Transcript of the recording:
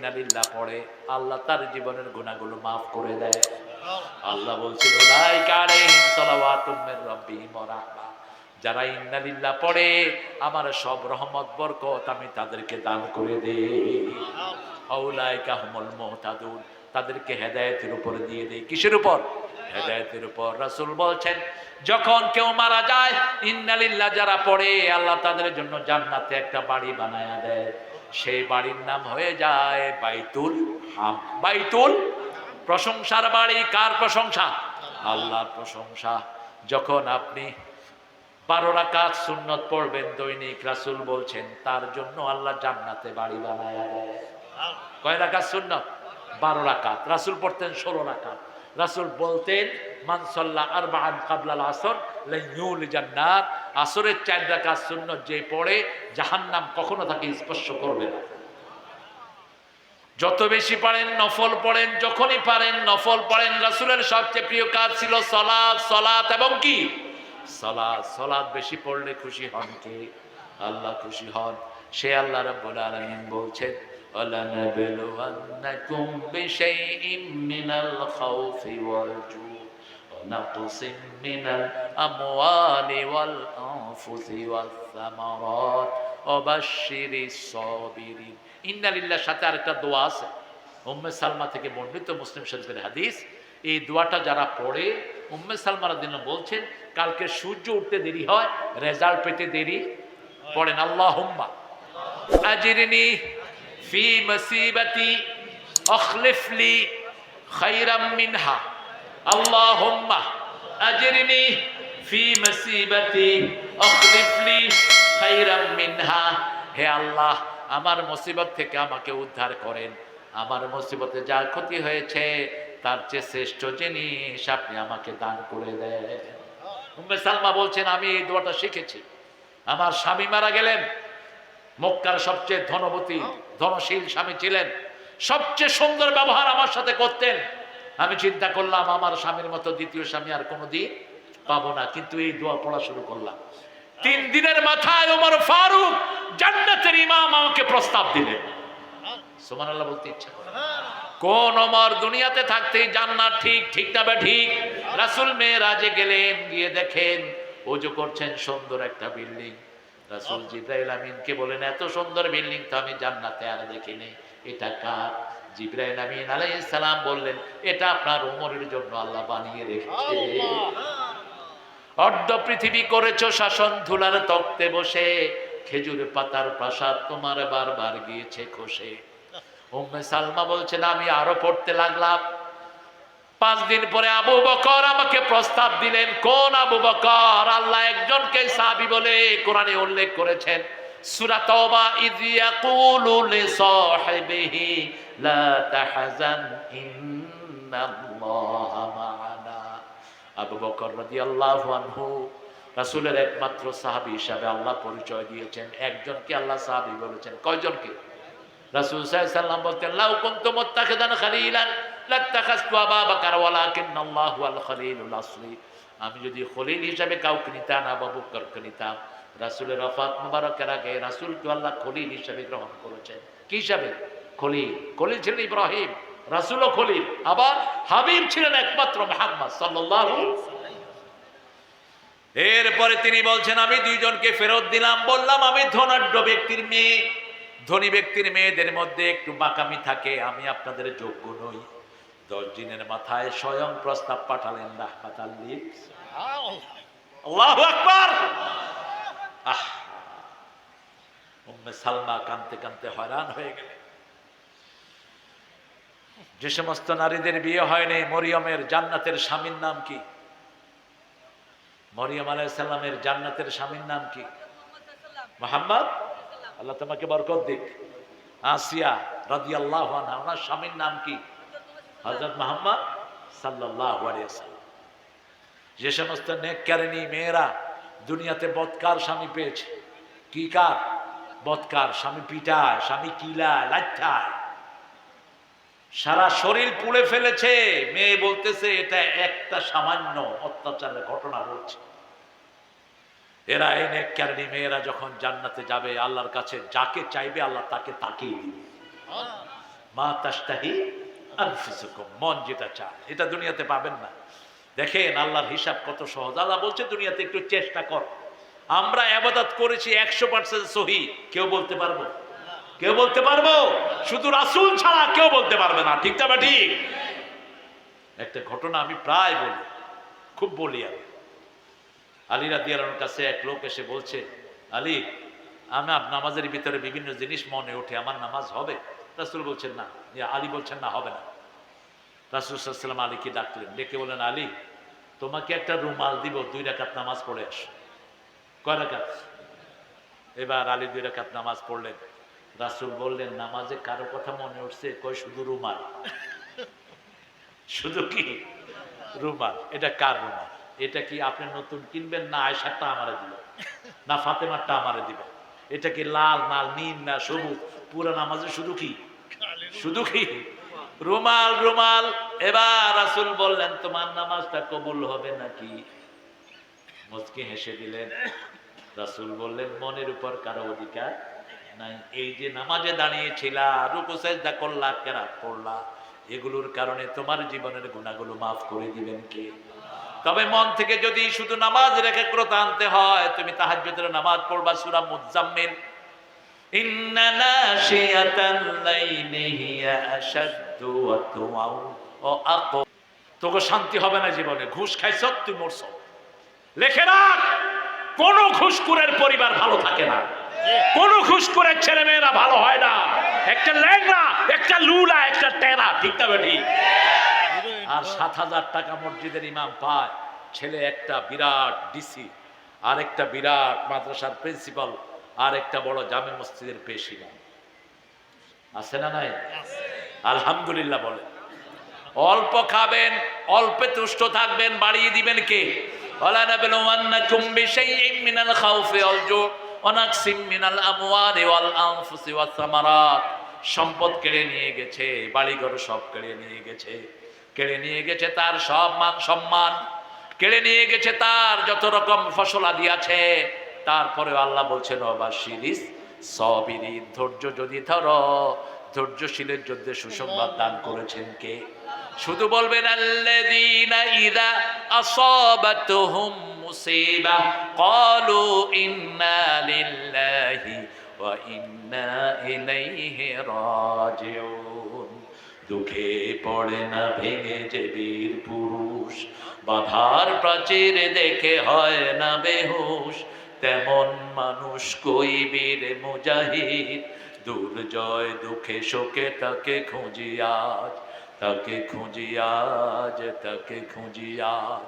ইন্নালিল্লাহ পড়ে, আল্লাহ তার জীবনের গুনাহগুলো মাফ করে দেয়। আল্লাহ বলছেন উলাইকা আলাইহিম সালাওয়াতুম মির রাব্বিহিম ওয়া রাহমা, যারা ইন্নালিল্লাহ পড়ে আমার সব রহমত বরকত আমি তাদেরকে দান করে দেই। আউলাইকা হুমুল মুহতাদুন, তাদেরকে হেদায়েতের উপর দিয়ে দেই। কিসের উপর? হেদায়েতের উপর। রাসূল বলছেন যখন কেউ মারা যায় ইন্নালিল্লাহ যারা পড়ে আল্লাহ তাদের জন্য জান্নাতে একটা বাড়ি বানায়া দেয়, সেই বাড়ির নাম হয়ে যায় বাইতুল হাম। বাইতুল প্রশংসার বাড়ি। কার প্রশংসা? আল্লাহর প্রশংসা। যখন আপনি 12 রাকাত সুন্নত পড়বেন দৈনিক, রাসূল বলছেন তার জন্য আল্লাহ জান্নাতে বাড়ি বানায়া দেয়। কয় রাকাত সুন্নত? 12 রাকাত। রাসূল পড়তেন 16 রাকাত। রাসূল বলতেন মান সাল্লা আরবাআন ক্বাবলাল আসর লা ইউলিজান নার, আসরের 4 রাকাত সুন্নত যে পড়ে জাহান্নাম কখনো তাকে স্পর্শ করবে না। যত বেশি পারেন নফল পড়েন, যখনই পারেন নফল পড়েন। রাসূলের সবচেয়ে প্রিয় কাজ ছিল সালাত, সালাত এবং কি? সালাত। সালাত বেশি পড়লে খুশি হন কে? আল্লাহ খুশি হন। সে আল্লাহ রাব্বুল আলামিন বলছেন ওয়ালানাবলুওয়ান্নাকুম বিশাইইম মিনাল খাউফি ওয়াল জু ওয়া নাকসিম মিনাল আমওয়ালি ওয়াল আনফুসি ওয়াস সামারাত ওয়া বাশশিরিস সাবিরিন। ইন্নালিল্লাহর সাথে আরেকটা দোয়া আছে, উম্মে সালমা থেকে বর্ণিত, মুসলিম শরীফের হাদিস। এই দোয়াটা যারা পড়ে, উম্মে সালমা রাদিয়াল্লাহু বলছেন কালকে সূর্য উঠতে দেরি হয়, রেজাল্ট পেতে দেরি, পড়েন আল্লাহুম্মা আজিরনি ফি মুসিবাতি আখলিফলি খায়রাম মিনহা, আল্লাহুম্মা আজিরনি ফি মুসিবাতি আখলিফলি খায়রাম মিনহা। হে আল্লাহ, আমার মুসিবত থেকে আমাকে উদ্ধার করেন, আমার মুসিবতে যা ক্ষতি হয়েছে তার চেয়ে শ্রেষ্ঠ জিনিস আপনি আমাকে দান করে দেন। উম্মে সালমা বলছেন আমি এই দোয়াটা শিখেছি, আমার স্বামী মারা গেলেন, মক্কার সবচেয়ে ধনবতী ধনশীল স্বামী ছিলেন, সবচেয়ে সুন্দর ব্যবহার আমার সাথে করতেন। আমি চিন্তা করলাম আমার স্বামীর মতো দ্বিতীয় স্বামী আর কোনোদিন পাবো না, কিন্তু এই দোয়া পড়া শুরু করলাম। 3 দিনের মাথায় ওমর ফারুক জান্নাতের ইমাম আমাকে প্রস্তাব দিলেন। সুবহানাল্লাহ বলতে ইচ্ছা করে। কোন ওমর দুনিয়াতে থাকতেই জান্নাত ঠিক, ঠিক না বে ঠিক? রাসূল মেরাজে গেলেন, গিয়ে দেখেন ওযু করছেন সুন্দর একটা বিল্ডিং। রাসূল জিবরাইল আমিনকে বলেন এত সুন্দর বিল্ডিং তো আমি জান্নাতে আর দেখিনি, এটা কার? জিবরাইল আমিন আলাইহিস সালাম বললেন এটা আপনার ওমরের জন্য আল্লাহ বানিয়ে রেখেছে। অর্ধ পৃথিবী করেছো শাসন, ধুলার তক্তে বসে, খেজুর পাতার প্রাসাদ তোমার বারবার গিয়েছে খসে। উম্মে সালমা বলছেন আমি আরো পড়তে লাগলাম। 5 দিন পরে আবু বকর আমাকে প্রস্তাব দিলেন। কোন আবু বকর? আল্লাহ একজনকে সাহাবী বলে কোরআনে উল্লেখ করেছেন, সূরা তাওবা, ইয ইয়াকুলু লিসাহিবিহি লা তাহজান ইন্নাল্লাহা মা'ানা। আবু বকর রাদিয়াল্লাহু আনহু রাসূলের একমাত্র সাহাবী হিসাবে আল্লাহ পরিচয় দিয়েছেন। একজনকে আল্লাহ সাহাবী বলেছেন। কয়জনকে? রাসূল সাল্লাল্লাহু আলাইহি ওয়াসাল্লাম বলতেন লাউ কুনতু মুত্তাখিদান খলিলান লাত্তাখাযতু আবা বকর ওয়ালাকিন্নাল্লাহু আল খলিলুল আসলি। আমি যদি খলিল হিসাবে কাউকে নিতাম আবু বকরকে নিতাম। রাসূলের ওফাত মুবারকের আগে রাসূলকে আল্লাহ খলিল হিসাবে গ্রহণ করেছেন। কি হিসাবে? খলিল। খলিল ছিলেন ইব্রাহিম, রাসূলও খলিল, আবার হাবিব ছিলেন একমাত্র মুহাম্মদ সাল্লাল্লাহু আলাইহি ওয়াসাল্লাম। এরপরে তিনি বলছেন আমি 2 জনকে ফেরত দিলাম, বললাম আমি ধনাঢ্য ব্যক্তির মেয়ে, ধনী ব্যক্তির মেয়েদের মধ্যে একটু বাঁকামি থাকে, আমি আপনাদের যোগ্য নই। 10 দিনের মাথায় স্বয়ং প্রস্তাব পাঠালেন রাহমাতাল লিল। আল্লাহু আকবার। উম্মে সালমা কাঁদতে কাঁদতে হয়রান হয়ে গেলেন। যে সমস্ত নারীদের বিয়ে হয়নি, মরিয়মের জান্নাতের স্বামীর নাম কি? মরিয়ম আলাইহিস সালামের জান্নাতের স্বামীর নাম কি? মুহাম্মদ। আল্লাহ তোমাকে বরকত দিক। আসিয়া রাদিয়াল্লাহু আনহা, ওনার স্বামীর নাম কি? হযরত মুহাম্মদ সাল্লাল্লাহু আলাইহি ওয়াসাল্লাম। যে সমস্ত নেককারিনী মেয়েরা দুনিয়াতে বদকার স্বামী পেয়েছে, কি কার? বদকার স্বামী, পিটায়, স্বামী কিলায়, লাঠ্যায়, সারা শরীর পুড়ে ফেলেছে, মেয়ে বলতেছে এটা একটা সামান্য অত্যাচারের ঘটনা বলছে। এরা এই নেককারিনী মেয়েরা যখন জান্নাতে যাবে আল্লাহর কাছে যাকে চাইবে আল্লাহ তাকে তাকিয়ে দিবে। মা তাশতাহি আনফুসুকুম, মন যেটা চায় এটা দুনিয়াতে পাবেন না। দেখেন আল্লাহর হিসাব কত সহজ। আল্লাহ বলছে দুনিয়াতে একটু চেষ্টা কর। আমরা ইবাদত করেছি 100% সহি, কেউ বলতে পারবো? কেউ বলতে পারবো? শুধু রাসূল ছাড়া কেউ বলতে পারবে না। ঠিক না ঠিক? একটা ঘটনা আমি প্রায় বলি, খুব বলি আমি। আলী রাদিয়াল্লাহু আনহুর কাছে এক লোক এসে বলছে, আলী, আমার নামাজের ভিতরে বিভিন্ন জিনিস মনে ওঠে, আমার নামাজ হবে? রাসূল বলছেন না। আলী বলছেন না, হবে না। রাসূল সাল্লাল্লাহু আলাইহি ওয়াসাল্লাম আলীকে ডাকলেন, ডেকে বলেন, আলী, তোমাকে একটা রুমাল দিব, 2 রাকাত নামাজ পড়ে আসো। কয় রাকাত? এবার আলী 2 রাকাত নামাজ পড়লেন। রাসূল বললেন, নামাজে কারো কথা মনে উঠছে? কয় শুধু রুমাল। শুধু কি? রুমাল। এটা কার রুমাল? এটা কি আপনি নতুন কিনবেন, না আয়েশারটা আমারে দিবেন, না ফাতেমারটা আমারে দিবেন? এটা কি লাল না নীল না সবুজ? পুরো নামাজে শুধু কি? শুধু কি? রুমাল রুমাল। এবার রাসূল বললেন, তোমার নামাজটা কবুল হবে নাকি? মুচকি হেসে দিলেন। রাসূল বললেন, মনের উপর কারো অধিকার নাই। এই যে নামাজে দাঁড়িয়েছিলা, রুকু সিজদা করলা, কেরাত পড়লা, এগুলোর কারণে তোমার জীবনের গুনাহগুলো মাফ করে দিবেন কে? তবে মন থেকে যদি শুধু নামাজের একাগ্রতা আনতে হয়, তুমি তাহাজ্জুদের নামাজ পড়বা সূরা মুজাম্মিল, ইন্না নাশিয়াতাল লাইলি হিয়া আশাদ্দু ওয়াতওয়া ও আক। তোকে শান্তি হবে না জীবনে। ঘুষ খাইছ, তুই মরছ। লেখে রাখ, কোন ঘুষখোরের পরিবার ভালো থাকে না, কোন ঘুষখোরের ছেলে মেয়েরা ভালো হয় না। একটা ল্যাংড়া, একটা লুলা, একটা টেরা। ঠিক না বেটি? আর 7,000 টাকা মসজিদের ইমাম পায়, ছেলে একটা বিরাট ডিসি, আর একটা বিরাট মাদ্রাসার প্রিন্সিপাল, আর একটা বড় জামে মসজিদের পেশিনা। আছে না নাই? আলহামদুলিল্লাহ বলেন। অল্প খাবেন, অল্পে তুষ্ট থাকবেন, বাড়িয়ে দিবেন কে? ওয়ালা নাবলুওয়ান্নাকুম বিশাইইম মিনাল খাউফি ওয়াল জু' ওয়া নাকসিম মিনাল আমওয়ালি ওয়াল আনফুসি ওয়াস সামারাত। সম্পদ কেড়ে নিয়ে গেছে, বাড়িঘর সব কেড়ে নিয়ে গেছে, কেড়ে নিয়ে গেছে তার সব মান সম্মান, কেড়ে নিয়ে গেছে তার যত রকম ফসলাদি আছে। তারপরেও আল্লাহ বলছেন, ওয়াবাশশিরিস সাবিরিন, ধৈর্য যদি ধরো, ধৈর্যশীলের জন্য সুসংবাদ দান করেছেন কে? শুধু বলবেন আল্লাযীনা ইযা আসাবাতুহুম মুসিবা ক্বালু ইন্না লিল্লাহি ওয়া ইন্না ইলাইহি রাজিউন। দুঃখে পড়ে না ভেঙে যে বীর পুরুষ, বাধার প্রাচীর দেখে হয় না বেহুশ, তেমন মানুষ কই বীর মুজাহিদ, দুর্জয় দুঃখে শোকে তাকে খুঁজি আজ, তাকে খুঁজি আজ, তাকে খুঁজি আজ।